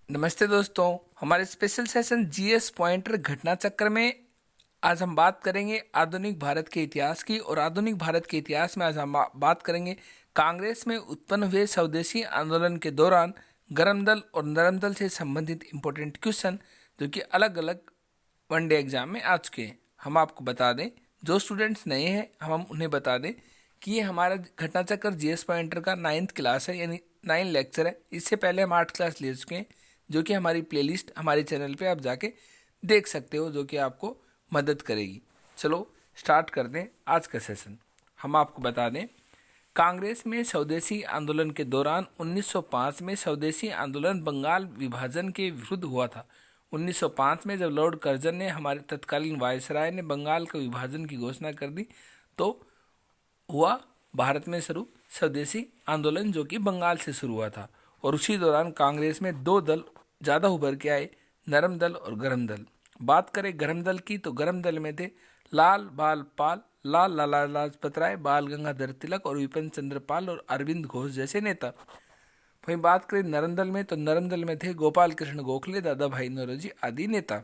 नमस्ते दोस्तों, हमारे स्पेशल सेशन जीएस पॉइंटर घटना चक्र में आज हम बात करेंगे आधुनिक भारत के इतिहास की। और आधुनिक भारत के इतिहास में आज हम बात करेंगे कांग्रेस में उत्पन्न हुए स्वदेशी आंदोलन के दौरान गर्म दल और नरम दल से संबंधित इंपॉर्टेंट क्वेश्चन जो कि अलग अलग वनडे एग्जाम में आ चुके हैं। हम आपको बता दें, जो स्टूडेंट्स नए हैं हम उन्हें बता दें कि ये हमारा घटना चक्र जीएस पॉइंटर का 9th क्लास है, यानी 9 लेक्चर है। इससे पहले हम 8 क्लास ले चुके हैं, जो कि हमारी प्लेलिस्ट हमारे चैनल पे आप जाके देख सकते हो, जो कि आपको मदद करेगी। चलो स्टार्ट कर दें आज का सेशन। हम आपको बता दें, कांग्रेस में स्वदेशी आंदोलन के दौरान 1905 में स्वदेशी आंदोलन बंगाल विभाजन के विरुद्ध हुआ था। 1905 में जब लॉर्ड कर्जन ने, हमारे तत्कालीन वायसराय ने, बंगाल का विभाजन की घोषणा कर दी तो हुआ भारत में शुरू स्वदेशी आंदोलन, जो कि बंगाल से शुरू हुआ था। और उसी दौरान कांग्रेस में दो दल ज़्यादा उभर के आए, नरम दल और गरम दल। बात करें गरम दल की, तो गरम दल में थे लाल लाला लाजपत राय, बाल गंगाधर तिलक और विपिन चंद्र पाल और अरविंद घोष जैसे नेता। वहीं बात करें नरम दल में, तो नरम दल में थे गोपाल कृष्ण गोखले, दादा भाई नौरोजी आदि नेता।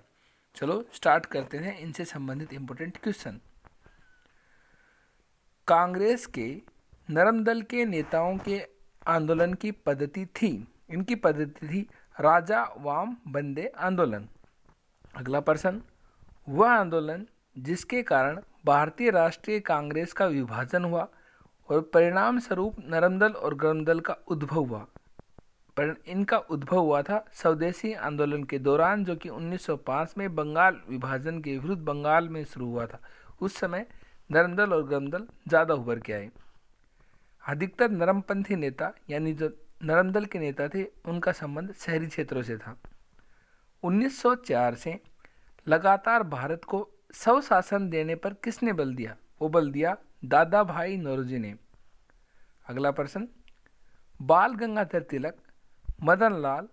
चलो स्टार्ट करते हैं इनसे संबंधित इंपोर्टेंट क्वेश्चन। कांग्रेस के नरम दल के नेताओं के आंदोलन की पद्धति थी, इनकी पद्धति थी राजा वाम बंदे आंदोलन। अगला प्रश्न, वह आंदोलन जिसके कारण भारतीय राष्ट्रीय कांग्रेस का विभाजन हुआ और परिणाम स्वरूप नरम दल और गरम दल का उद्भव हुआ। पर इनका उद्भव हुआ था स्वदेशी आंदोलन के दौरान, जो कि 1905 में बंगाल विभाजन के विरुद्ध बंगाल में शुरू हुआ था। उस समय नरम दल और गरम दल ज़्यादा उभर के आए। अधिकतर नरमपंथी नेता, यानी जो नरम दल के नेता थे, उनका संबंध शहरी क्षेत्रों से था। 1904 से लगातार भारत को स्वशासन देने पर किसने बल दिया? वो बल दिया दादा भाई नौरोजी ने। अगला प्रश्न, बाल गंगाधर तिलक, मदन लाल,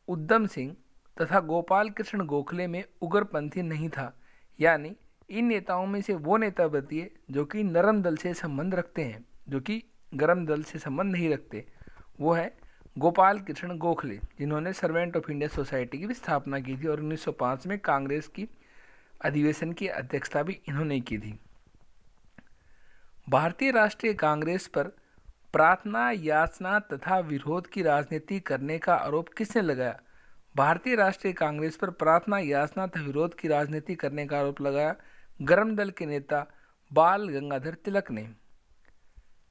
उधम सिंह तथा गोपाल कृष्ण गोखले में उग्रपंथी नहीं था, यानी इन नेताओं में से वो नेता बताइए जो कि नरम दल से संबंध रखते हैं, जो कि गरम दल से संबंध नहीं रखते। वो है गोपाल कृष्ण गोखले, जिन्होंने सर्वेंट ऑफ इंडिया सोसाइटी की भी स्थापना की थी और 1905 में कांग्रेस की अधिवेशन की अध्यक्षता भी इन्होंने की थी। भारतीय राष्ट्रीय कांग्रेस पर प्रार्थना, याचना तथा विरोध की राजनीति करने का आरोप किसने लगाया? भारतीय राष्ट्रीय कांग्रेस पर प्रार्थना, याचना तथा विरोध की राजनीति करने का आरोप लगाया गरम दल के नेता बाल गंगाधर तिलक ने।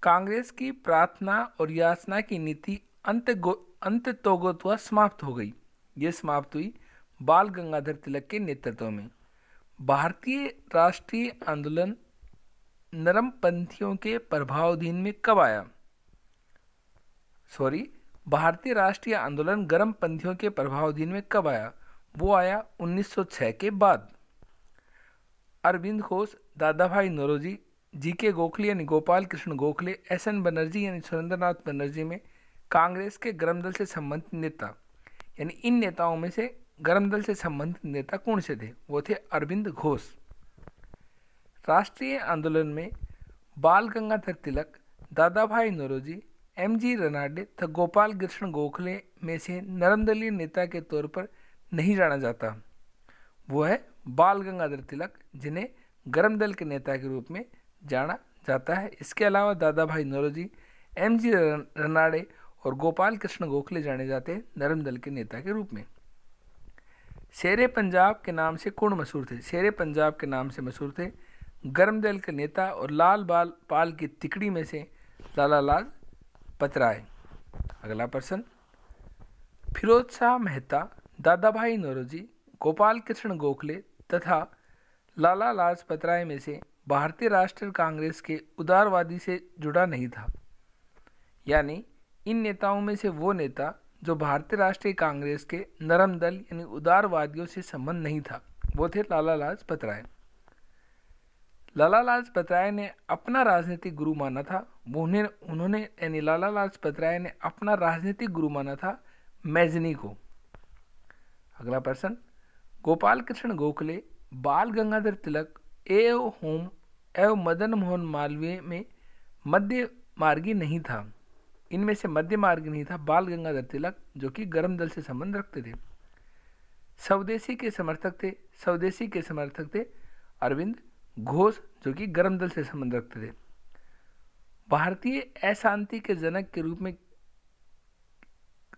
कांग्रेस की प्रार्थना और याचना की नीति अंततोगत्वा समाप्त हो गई। ये समाप्त हुई बाल गंगाधर तिलक के नेतृत्व में। भारतीय राष्ट्रीय आंदोलन नरमपंथियों के प्रभावाधीन में कब आया? भारतीय राष्ट्रीय आंदोलन गरमपंथियों के प्रभावाधीन में कब आया? वो आया 1906 के बाद। अरविंद घोष, दादा भाई नौरोजी, जीके गोखले यानी गोपाल कृष्ण गोखले, एसएन बनर्जी यानी सुरेंद्रनाथ बनर्जी में कांग्रेस के गरम दल से संबंधित नेता, यानी इन नेताओं में से गरम दल से संबंधित नेता कौन से थे? वो थे अरविंद घोष। राष्ट्रीय आंदोलन में बाल गंगाधर तिलक, दादा भाई नौरोजी, एमजी रनाडे तथा गोपाल कृष्ण गोखले में से नरमदलीय नेता के तौर पर नहीं जाना जाता। वो है बाल गंगाधर तिलक, जिन्हें गरम दल के नेता के रूप में जाना जाता है। इसके अलावा दादा भाई नौरोजी, एमजी रनाडे और गोपाल कृष्ण गोखले जाने जाते हैं नरम दल के नेता के रूप में। शेरे पंजाब के नाम से कौन मशहूर थे? शेरे पंजाब के नाम से मशहूर थे गरम दल के नेता और लाल बाल पाल की तिकड़ी में से लाला लाजपत राय। अगला प्रश्न, फिरोज शाह मेहता, दादा भाई नौरोजी, गोपाल कृष्ण गोखले तथा लाला लाजपत राय में से भारतीय राष्ट्रीय कांग्रेस के उदारवादी से जुड़ा नहीं था, यानी इन नेताओं में से वो नेता जो भारतीय राष्ट्रीय कांग्रेस के नरम दल यानी उदारवादियों से संबंध नहीं था, वो थे लाला लाजपत राय। लाला लाजपत राय ने अपना राजनीतिक गुरु माना था, उन्होंने यानी लाला लाजपत राय ने अपना राजनीतिक गुरु माना था मैजनी को। अगला प्रश्न, गोपाल कृष्ण गोखले, बाल गंगाधर तिलक एवं मदन मोहन मालवीय में मध्य मार्गी नहीं था, इनमें से मध्य मार्ग नहीं था बाल गंगाधर तिलक, जो कि गर्म दल से संबंध रखते थे। स्वदेशी के समर्थक थे अरविंद घोष, जो कि गर्म दल से संबंध रखते थे। भारतीय अशांति के जनक के रूप में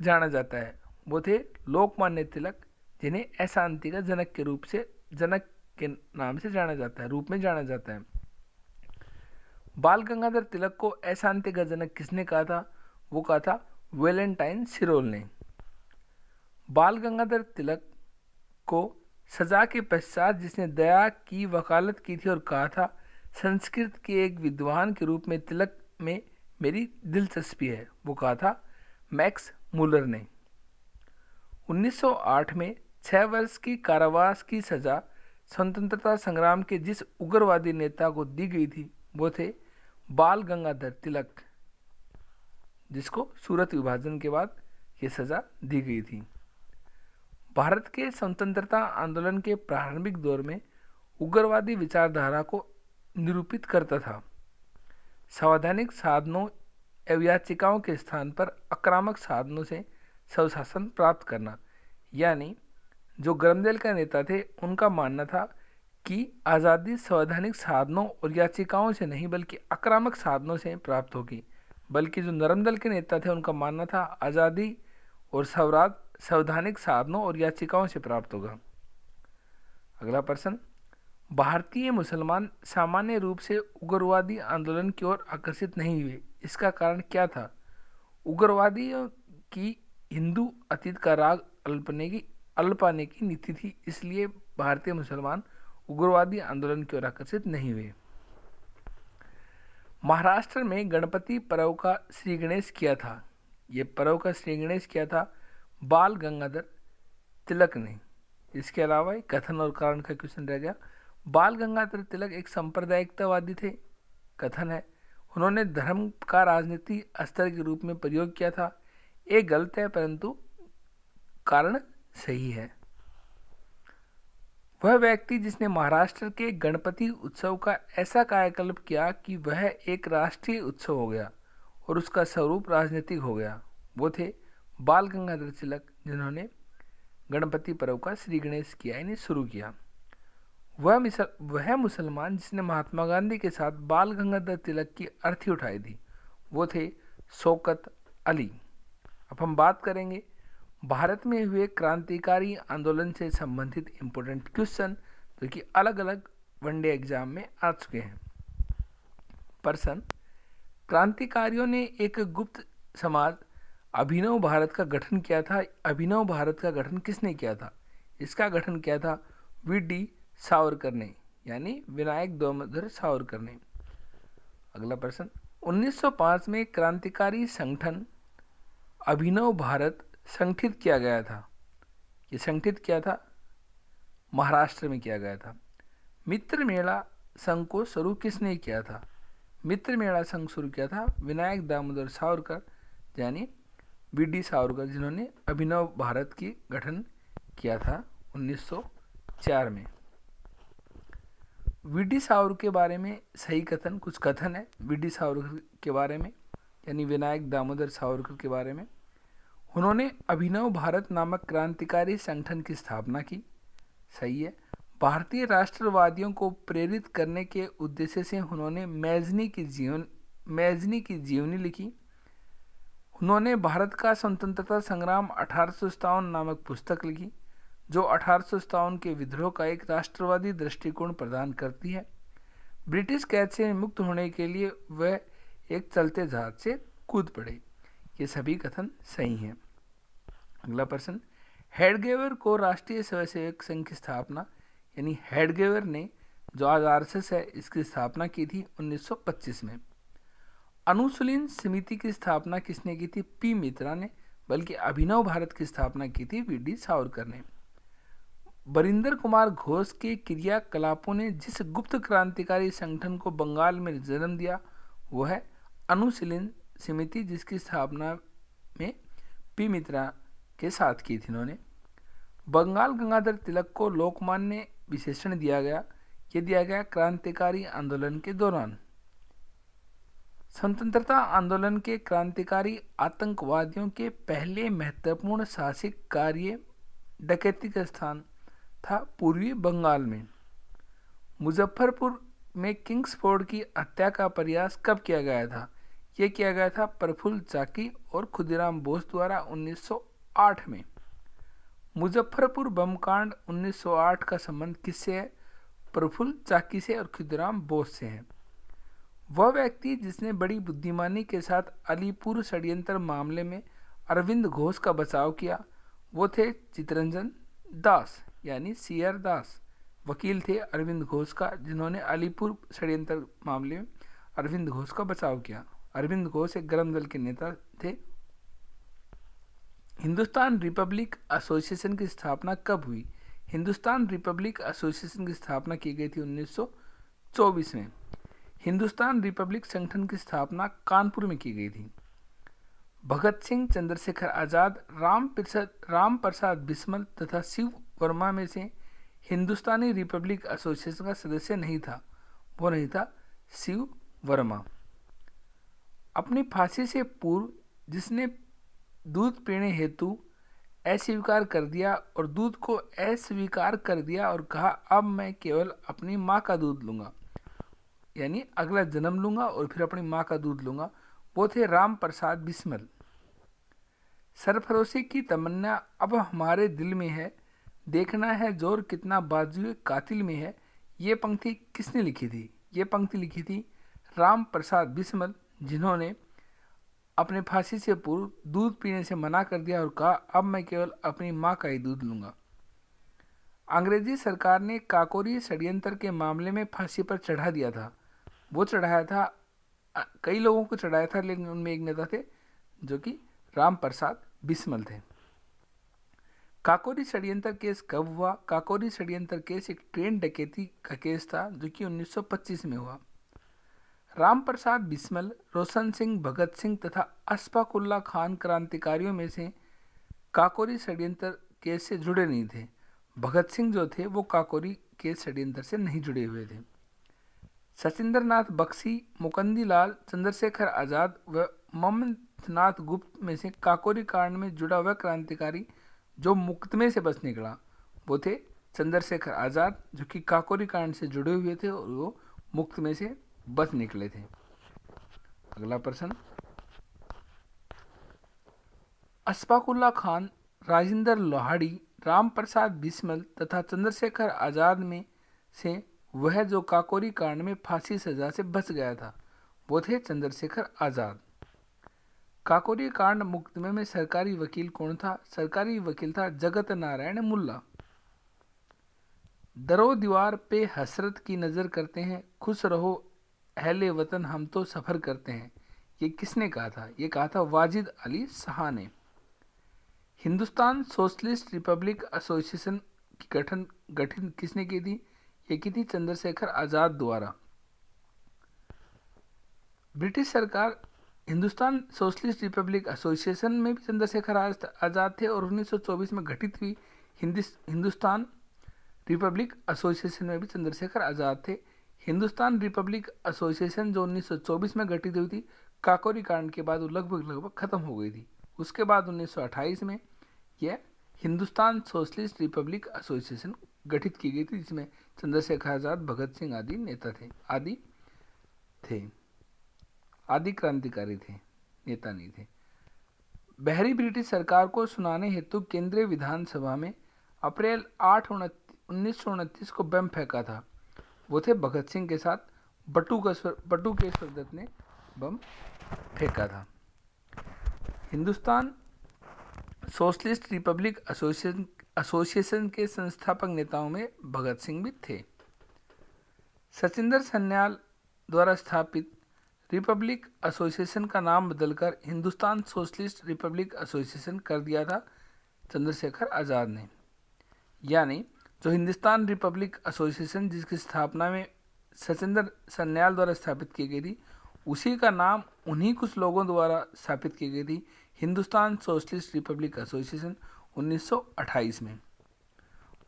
जाना जाता है, वो थे लोकमान्य तिलक, जिन्हें अशांति का जनक के नाम से जाना जाता है, रूप में जाना जाता है। बाल गंगाधर तिलक को अशांति का जनक किसने कहा था? वो कहा था वैलेंटाइन सिरोल ने। बाल गंगाधर तिलक को सजा के पश्चात जिसने दया की वकालत की थी और कहा था संस्कृत के एक विद्वान के रूप में तिलक में मेरी दिलचस्पी है, वो कहा था मैक्स मुलर ने। 1908 में 6 वर्ष की कारावास की सजा स्वतंत्रता संग्राम के जिस उग्रवादी नेता को दी गई थी वो थे बाल गंगाधर तिलक, जिसको सूरत विभाजन के बाद ये सजा दी गई थी। भारत के स्वतंत्रता आंदोलन के प्रारंभिक दौर में उग्रवादी विचारधारा को निरूपित करता था। संवैधानिक साधनों एवं याचिकाओं के स्थान पर आक्रामक साधनों से स्वशासन प्राप्त करना, यानी जो गर्मदल का नेता थे उनका मानना था कि आज़ादी संवैधानिक साधनों और याचिकाओं से नहीं बल्कि आक्रामक साधनों से प्राप्त होगी, बल्कि जो नरम दल के नेता थे उनका मानना था आज़ादी और स्वराज संवैधानिक साधनों और याचिकाओं से प्राप्त होगा। अगला प्रश्न, भारतीय मुसलमान सामान्य रूप से उग्रवादी आंदोलन की ओर आकर्षित नहीं हुए, इसका कारण क्या था? उग्रवादियों की हिंदू अतीत का राग अल्पाने की नीति थी, इसलिए भारतीय मुसलमान उग्रवादी आंदोलन की ओर आकर्षित नहीं हुए। महाराष्ट्र में गणपति पर्व का श्री गणेश किया था, ये पर्व का श्री गणेश किया था बाल गंगाधर तिलक ने। इसके अलावा कथन और कारण का क्वेश्चन रह गया। बाल गंगाधर तिलक एक सांप्रदायिकतावादी थे, कथन है उन्होंने धर्म का राजनीति अस्त्र के रूप में प्रयोग किया था, ये गलत है परंतु कारण सही है। वह व्यक्ति जिसने महाराष्ट्र के गणपति उत्सव का ऐसा कायाकल्प किया कि वह एक राष्ट्रीय उत्सव हो गया और उसका स्वरूप राजनीतिक हो गया, वो थे बाल गंगाधर तिलक, जिन्होंने गणपति पर्व का श्री गणेश किया, यानी शुरू किया। वह मुसलमान जिसने महात्मा गांधी के साथ बाल गंगाधर तिलक की अर्थी उठाई थी, वो थे शौकत अली। अब हम बात करेंगे भारत में हुए क्रांतिकारी आंदोलन से संबंधित इम्पोर्टेंट क्वेश्चन, जो कि अलग अलग वनडे एग्जाम में आ चुके हैं। प्रश्न, क्रांतिकारियों ने एक गुप्त समाज अभिनव भारत का गठन किया था। अभिनव भारत का गठन किसने किया था? इसका गठन किया था वी.डी. सावरकर ने, यानी विनायक दामोदर सावरकर ने। अगला प्रश्न, 1905 में क्रांतिकारी संगठन अभिनव भारत संगठित किया गया था। ये संगठित किया था महाराष्ट्र में किया गया था। मित्र मेला संघ को शुरू किसने किया था? मित्र मेला संघ शुरू किया था विनायक दामोदर सावरकर, यानी वी.डी. सावरकर, जिन्होंने अभिनव भारत की गठन किया था 1904 में। वी.डी. सावरकर के बारे में सही कथन, कुछ कथन है वी.डी. सावरकर के बारे में, यानी विनायक दामोदर सावरकर के बारे में। उन्होंने अभिनव भारत नामक क्रांतिकारी संगठन की स्थापना की, सही है। भारतीय राष्ट्रवादियों को प्रेरित करने के उद्देश्य से उन्होंने मैजनी की जीवनी लिखी। उन्होंने भारत का स्वतंत्रता संग्राम 1857 नामक पुस्तक लिखी, जो 1857 के विद्रोह का एक राष्ट्रवादी दृष्टिकोण प्रदान करती है। ब्रिटिश कैद से मुक्त होने के लिए वह एक चलते जहाज से कूद पड़े। ये सभी कथन सही हैं। अगला प्रश्न, हेडगेवर को राष्ट्रीय स्वयंसेवक संघ की स्थापना, यानी हेडगेवर ने, जो आज आरएसएस है, इसकी स्थापना की थी 1925 में। अनुशीलन समिति की स्थापना किसने की थी? पी मित्रा ने, बल्कि अभिनव भारत की स्थापना की थी वी.डी. सावरकर ने। बरिंदर कुमार घोष के क्रियाकलापों ने जिस गुप्त क्रांतिकारी संगठन को बंगाल में जन्म दिया वो है अनुशीलन समिति, जिसकी स्थापना में पी मित्रा के साथ की थी इन्होंने। बंगाल गंगाधर तिलक को लोकमान्य विशेषण दिया गया, ये दिया गया क्रांतिकारी आंदोलन के दौरान। स्वतंत्रता आंदोलन के क्रांतिकारी आतंकवादियों के पहले महत्वपूर्ण साहसिक कार्य डकैती का स्थान था पूर्वी बंगाल में। मुजफ्फरपुर में किंग्सफोर्ड की हत्या का प्रयास कब किया गया था? यह किया गया था प्रफुल्ल चाकी और खुदीराम बोस द्वारा 1908 में। मुजफ्फरपुर बम कांड 1908 का संबंध किससे है? प्रफुल्ल चाकी से और खुदीराम बोस से है। वह व्यक्ति जिसने बड़ी बुद्धिमानी के साथ अलीपुर षड्यंत्र मामले में अरविंद घोष का बचाव किया वो थे चित्तरंजन दास यानी सीआर दास। वकील थे अरविंद घोष का जिन्होंने अलीपुर षड्यंत्र मामले में अरविंद घोष का बचाव किया। अरविंद घोष एक गर्म दल के नेता थे। हिंदुस्तान रिपब्लिक एसोसिएशन की स्थापना कब हुई? हिंदुस्तान रिपब्लिक एसोसिएशन की स्थापना की गई थी 1924 में। हिंदुस्तान रिपब्लिक संगठन की स्थापना कानपुर में की गई थी। भगत सिंह, चंद्रशेखर आजाद, राम प्रसाद बिस्मिल तथा शिव वर्मा में से हिंदुस्तानी रिपब्लिक एसोसिएशन का सदस्य नहीं था। वो नहीं था शिव वर्मा। अपनी फांसी से पूर्व जिसने दूध पीने हेतु अस्वीकार कर दिया और दूध को अस्वीकार कर दिया और कहा अब मैं केवल अपनी माँ का दूध लूँगा यानी अगला जन्म लूँगा और फिर अपनी माँ का दूध लूँगा, वो थे राम प्रसाद बिस्मिल। सरफरोशी की तमन्ना अब हमारे दिल में है, देखना है जोर कितना बाजुए कातिल में है। ये पंक्ति किसने लिखी थी? ये पंक्ति लिखी थी राम प्रसाद बिस्मिल, जिन्होंने अपने फांसी से पूर्व दूध पीने से मना कर दिया और कहा अब मैं केवल अपनी माँ का ही दूध लूँगा। अंग्रेजी सरकार ने काकोरी षड्यंत्र के मामले में फांसी पर चढ़ा दिया था। वो चढ़ाया था, कई लोगों को चढ़ाया था, लेकिन उनमें एक नेता थे जो कि राम प्रसाद बिस्मिल थे। काकोरी षड्यंत्र केस कब हुआ? काकोरी षड्यंत्र केस एक ट्रेन डकैती का केस था जो कि 1925 में हुआ। राम प्रसाद बिस्मिल, रोशन सिंह, भगत सिंह तथा अशफाक उल्ला खान क्रांतिकारियों में से काकोरी षड्यंत्र केस से जुड़े नहीं थे। भगत सिंह जो थे वो काकोरी केस षड्यंत्र से नहीं जुड़े हुए थे। सचिंद्र नाथ बख्शी, मुकंदी लाल, चंद्रशेखर आजाद व ममनाथ गुप्त में से काकोरी कांड में जुड़ा हुआ क्रांतिकारी जो मुकदमे से बच निकला वो थे चंद्रशेखर आजाद, जो कि काकोरी कांड से जुड़े हुए थे और वो मुकदमे से बच निकले थे। अगला प्रश्न, अशफाक उल्ला खान, राजेंद्र लोहाड़ी, राम प्रसाद बिस्मिल तथा चंद्रशेखर आजाद में से वह जो काकोरी कांड में फांसी सजा से बच गया था वो थे चंद्रशेखर आजाद। काकोरी कांड मुकदमे में सरकारी वकील कौन था? सरकारी वकील था जगत नारायण मुल्ला। दरो दीवार पे हसरत की नज़र करते हैं, खुश रहो अहले वतन हम तो सफ़र करते हैं। ये किसने कहा था? ये कहा था वाजिद अली शाह ने। हिंदुस्तान सोशलिस्ट रिपब्लिक एसोसिएशन की गठन किसने की थी? ये की थी चंद्रशेखर आजाद द्वारा। ब्रिटिश सरकार हिंदुस्तान सोशलिस्ट रिपब्लिक एसोसिएशन में भी चंद्रशेखर आजाद थे और 1924 में गठित हुई हिंदुस्तान रिपब्लिक एसोसिएशन में भी चंद्रशेखर आजाद थे। हिंदुस्तान रिपब्लिक एसोसिएशन जो 1924 में गठित हुई थी, काकोरी कांड के बाद वो लगभग खत्म हो गई थी। उसके बाद 1928 में यह हिंदुस्तान सोशलिस्ट रिपब्लिक एसोसिएशन गठित की गई थी, जिसमें चंद्रशेखर आजाद, भगत सिंह आदि नेता थे, आदि क्रांतिकारी थे, नेता नहीं थे। बहरी ब्रिटिश सरकार को सुनाने हेतु केंद्रीय विधानसभा में अप्रैल 8 1929 को बम फेंका था। वो थे भगत सिंह के साथ बटुकेश्वर दत्त ने बम फेंका था। हिंदुस्तान सोशलिस्ट रिपब्लिक एसोसिएशन के संस्थापक नेताओं में भगत सिंह भी थे। सचिंदर सन्याल द्वारा स्थापित रिपब्लिक एसोसिएशन का नाम बदलकर हिंदुस्तान सोशलिस्ट रिपब्लिक एसोसिएशन कर दिया था चंद्रशेखर आजाद ने। यानी जो हिंदुस्तान रिपब्लिक एसोसिएशन जिसकी स्थापना में सचिंदर सन्याल द्वारा स्थापित की गई थी, उसी का नाम उन्हीं कुछ लोगों द्वारा स्थापित की गई थी हिंदुस्तान सोशलिस्ट रिपब्लिक एसोसिएशन 1928 में।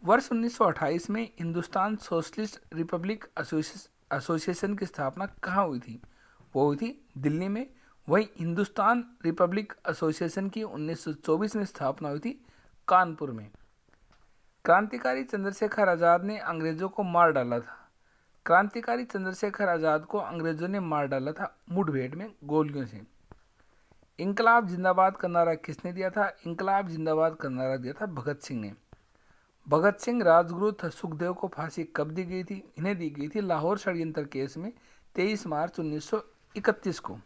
वर्ष 1928 में हिंदुस्तान सोशलिस्ट रिपब्लिक एसोसिएशन की स्थापना कहाँ हुई थी? वो हुई थी दिल्ली में। वहीं हिंदुस्तान रिपब्लिक एसोसिएशन की 1924 में स्थापना हुई थी कानपुर में। क्रांतिकारी चंद्रशेखर आज़ाद ने अंग्रेजों को मार डाला था। क्रांतिकारी चंद्रशेखर आज़ाद को अंग्रेजों ने मार डाला था मुठभेड़ में गोलियों से। इंकलाब जिंदाबाद का नारा किसने दिया था? इंकलाब जिंदाबाद का नारा दिया था भगत सिंह ने। भगत सिंह, राजगुरु तथा सुखदेव को फांसी कब दी गई थी? इन्हें दी गई थी लाहौर षड्यंत्र केस में 23 मार्च 1931 को।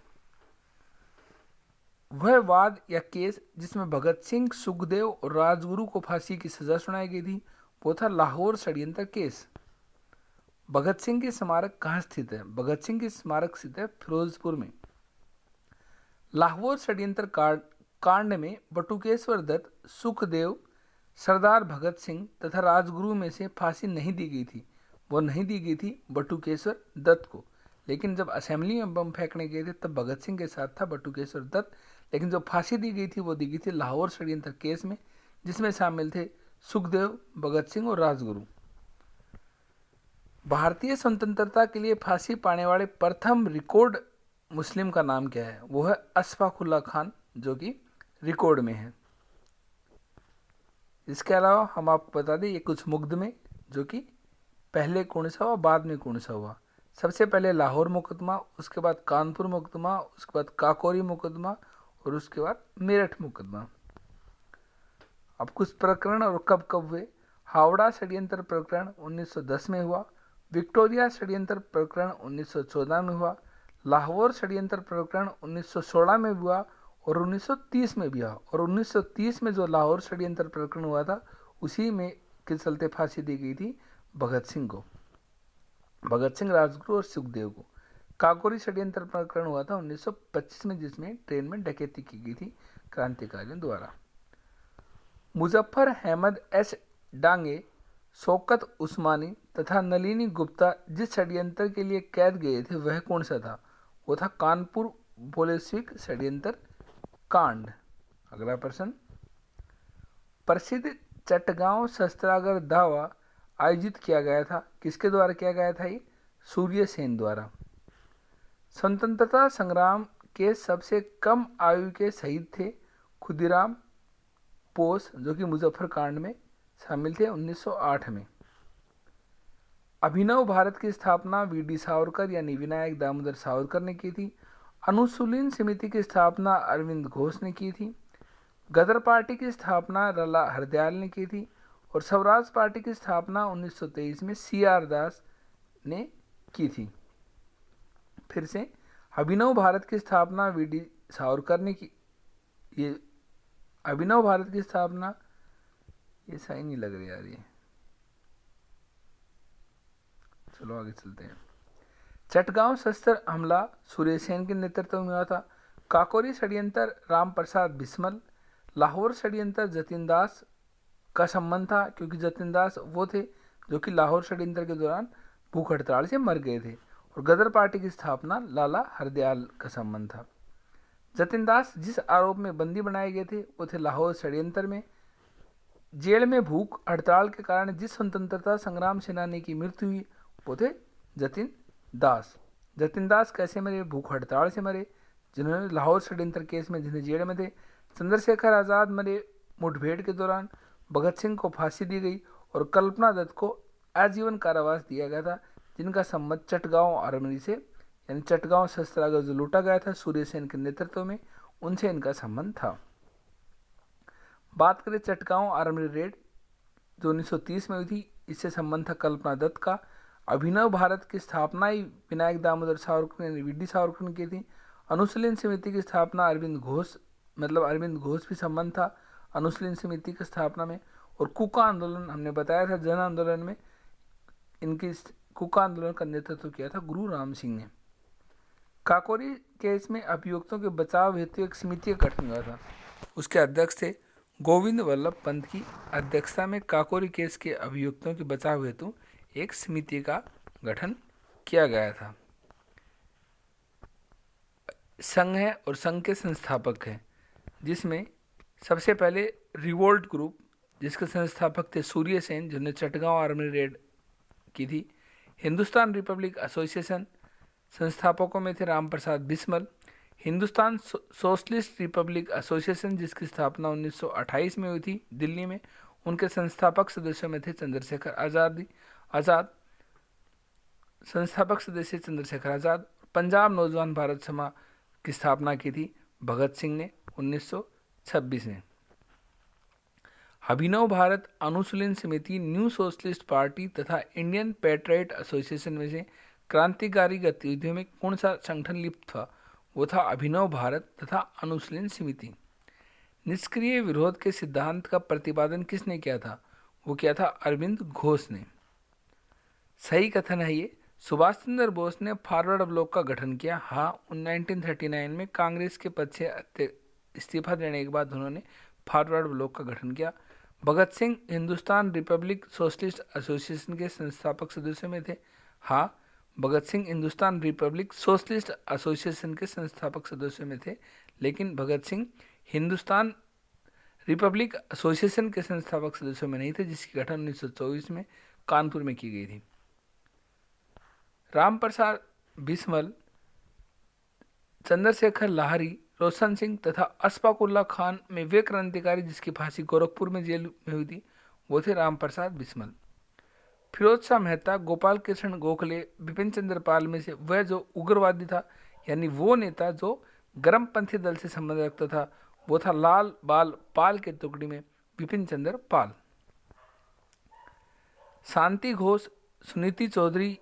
वह वाद या केस जिसमें भगत सिंह, सुखदेव और राजगुरु को फांसी की सजा सुनाई गई थी वो था लाहौर षड्यंत्र केस। भगत सिंह की स्मारक कहाँ स्थित है? भगत सिंह की स्मारक स्थित है फिरोजपुर में। लाहौर षड्यंत्र कांड में बटुकेश्वर दत्त, सुखदेव, सरदार भगत सिंह तथा राजगुरु में से फांसी नहीं दी गई थी। वो नहीं दी गई थी बटुकेश्वर दत्त को। लेकिन जब असेंबली में बम फेंकने गए थे तब भगत सिंह के साथ था बटुकेश्वर दत्त। लेकिन जो फांसी दी गई थी वो दी गई थी लाहौर षड्यंत्र केस में, जिसमें शामिल थे सुखदेव, भगत सिंह और राजगुरु। भारतीय स्वतंत्रता के लिए फांसी पाने वाले प्रथम रिकॉर्ड मुस्लिम का नाम क्या है? वो है अशफाकुल्ला खान, जो कि रिकॉर्ड में है। इसके अलावा हम आपको बता दें ये कुछ मुकदमे जो कि पहले कौन सा हुआ, बाद में कौन सा हुआ। सबसे पहले लाहौर मुकदमा, उसके बाद कानपुर मुकदमा, उसके बाद काकोरी मुकदमा और उसके बाद मेरठ मुकदमा। अब कुछ प्रकरण और कब कब हुए। हावड़ा षड्यंत्र प्रकरण 1910 में हुआ। विक्टोरिया षड्यंत्र प्रकरण 1914 में हुआ। लाहौर षड्यंत्र प्रकरण 1916 में हुआ और 1930 में भी हुआ। और 1930 में जो लाहौर षड्यंत्र प्रकरण हुआ था उसी में के चलते फांसी दी गई थी भगत सिंह को, भगत सिंह, राजगुरु और सुखदेव को। काकोरी षड्यंत्र प्रकरण हुआ था 1925 में, जिसमें ट्रेन में डकैती की गई थी क्रांतिकारियों द्वारा। मुजफ्फर अहमद एस डांगे, शौकत उस्मानी तथा नलिनी गुप्ता जिस षड्यंत्र के लिए कैद गए थे वह कौन सा था? वो था कानपुर बोल्शेविक षड्यंत्र कांड। अगला प्रश्न, प्रसिद्ध चटगांव शस्त्रागार दावा आयोजित किया गया था, किसके द्वारा किया गया था? ये सूर्य सेन द्वारा। स्वतंत्रता संग्राम के सबसे कम आयु के शहीद थे खुदीराम बोस, जो कि मुजफ्फर कांड में शामिल थे 1908 में। अभिनव भारत की स्थापना वी.डी. सावरकर यानी विनायक दामोदर सावरकर ने की थी। अनुशीलन समिति की स्थापना अरविंद घोष ने की थी। गदर पार्टी की स्थापना लला हरदयाल ने की थी और स्वराज पार्टी की स्थापना 1923 में सी.आर. दास ने की थी। फिर से अभिनव भारत की स्थापना वी.डी. सावरकर ने की। ये अभिनव भारत की स्थापना, ये सही नहीं लग रही यार ये, चलो आगे चलते हैं। चटगांव शस्त्र हमला सूर्य सेन के नेतृत्व में हुआ था। काकोरी षड्यंत्र राम प्रसाद बिस्मल। लाहौर षड्यंत्र जतिन दास का संबंध था, क्योंकि जतिन दास वो थे जो कि लाहौर षड्यंत्र के दौरान भूख हड़ताल से मर गए थे। और गदर पार्टी की स्थापना लाला हरदयाल का संबंध था। जतिन दास जिस आरोप में बंदी बनाए गए थे वो थे लाहौर षड्यंत्र में। जेल में भूख हड़ताल के कारण जिस स्वतंत्रता संग्राम सेनानी की मृत्यु हुई वो थे जतिन दास। जतिन दास कैसे मरे? भूख हड़ताल से मरे, जिन्होंने लाहौर षड्यंत्र केस में जिन्हें जेल में थे। चंद्रशेखर आज़ाद मरे मुठभेड़ के दौरान। भगत सिंह को फांसी दी गई और कल्पना दत्त को आजीवन कारावास दिया गया था, जिनका संबंध चटगांव आर्मरी से, यानी चटगांव शस्त्रागार जो लूटा गया था सूर्य सेन के नेतृत्व में, उनसे इनका संबंध था। बात करें चटगांव आर्मरी रेड जो 1930 में हुई थी, इससे संबंध था कल्पना दत्त का। अभिनव भारत की स्थापना ही विनायक दामोदर सावरकर ने वी.डी. सावरकर ने की थी। अनुशीलन समिति की स्थापना अरविंद घोष, मतलब अरविंद घोष भी संबंध था अनुशीलन समिति की स्थापना में। और कुका आंदोलन हमने बताया था, जन आंदोलन में इनकी कुका आंदोलन का नेतृत्व किया था गुरु राम सिंह ने। काकोरी केस में अभियुक्तों के बचाव हेतु एक समिति का गठन हुआ था। उसके अध्यक्ष थे गोविंद वल्लभ पंत की अध्यक्षता में काकोरी केस के अभियुक्तों के बचाव हेतु एक समिति का गठन किया गया था। संघ है और संघ के संस्थापक हैं, जिसमें सबसे पहले रिवोल्ट ग्रुप, जिसके संस्थापक थे सूर्य सेन, जिन्होंने चटगांव आर्मरी रेड की थी। हिंदुस्तान रिपब्लिक एसोसिएशन, संस्थापकों में थे Ramprasad Bismil. Hindustan Socialist Republic Association, जिसकी स्थापना 1928 में हुई थी दिल्ली में, उनके संस्थापक सदस्यों में थे चंद्रशेखर आज़ाद। संस्थापक सदस्य चंद्रशेखर आज़ाद। पंजाब नौजवान भारत सभा की स्थापना की थी भगत सिंह ने 1926 में। अभिनव भारत अनुशीलन समिति, न्यू सोशलिस्ट पार्टी तथा इंडियन पैट्रियट एसोसिएशन में से क्रांतिकारी गतिविधियों में कौन सा संगठन लिप्त था? वो था अभिनव भारत तथा अनुशीलन समिति। निष्क्रिय विरोध के सिद्धांत का प्रतिपादन किसने किया था? वो किया था अरविंद घोष ने। सही कथन है ये। सुभाष चंद्र बोस ने फॉरवर्ड ब्लॉक का गठन किया। हाँ, 1939 में कांग्रेस के पद से इस्तीफा देने के बाद उन्होंने फॉरवर्ड ब्लॉक का गठन किया। Bhagat Singh Hindustan Republic Socialist Association के संस्थापक सदस्यों में थे। हाँ, Bhagat Singh Hindustan Republic Socialist Association के संस्थापक सदस्यों में थे, लेकिन भगत सिंह हिंदुस्तान रिपब्लिक एसोसिएशन के संस्थापक सदस्यों में नहीं थे, जिसकी गठन 1924 में कानपुर में की गई थी। रामप्रसाद बिस्मल, चंद्रशेखर लाहिरी, रोशन सिंह तथा अशफाक उल्लाह खान में वे क्रांतिकारी जिसकी फांसी गोरखपुर में जेल में हुई थी वो थे रामप्रसाद बिस्मल। फिरोज शाह मेहता, गोपाल कृष्ण गोखले, बिपिन चंद्र पाल में से वह जो उग्रवादी था, यानी वो नेता जो गर्मपंथी दल से संबंध रखता था, वो था लाल बाल पाल के टुकड़ी में बिपिन चंद्र पाल। शांति घोष, सुनीति चौधरी,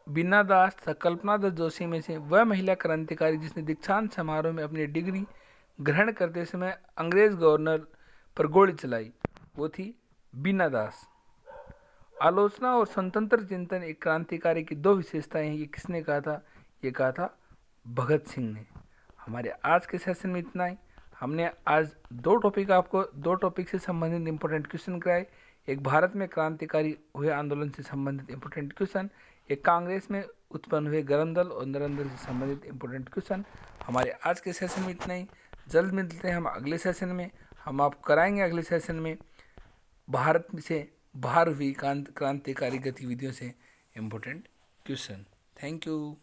बीना दास तथा कल्पना दत्त जोशी में से वह महिला क्रांतिकारी जिसने दीक्षांत समारोह में अपनी डिग्री ग्रहण करते समय अंग्रेज गवर्नर पर गोली चलाई, वो थी बीना दास। आलोचना और स्वतंत्र चिंतन एक क्रांतिकारी की दो विशेषताएं हैं, ये किसने कहा था? ये कहा था भगत सिंह ने। हमारे आज के सेशन में इतना ही। हमने आज दो टॉपिक से संबंधित इंपॉर्टेंट क्वेश्चन कराए। एक भारत में क्रांतिकारी हुए आंदोलन से संबंधित इंपॉर्टेंट क्वेश्चन, एक कांग्रेस में उत्पन्न हुए गरम दल और नरम दल से संबंधित इंपॉर्टेंट क्वेश्चन। हमारे आज के सेशन में इतना ही। जल्द मिलते हैं हम अगले सेशन में। हम आपको कराएंगे अगले सेशन में भारत से बाहर हुई क्रांतिकारी गतिविधियों से इंपॉर्टेंट क्वेश्चन। Thank you.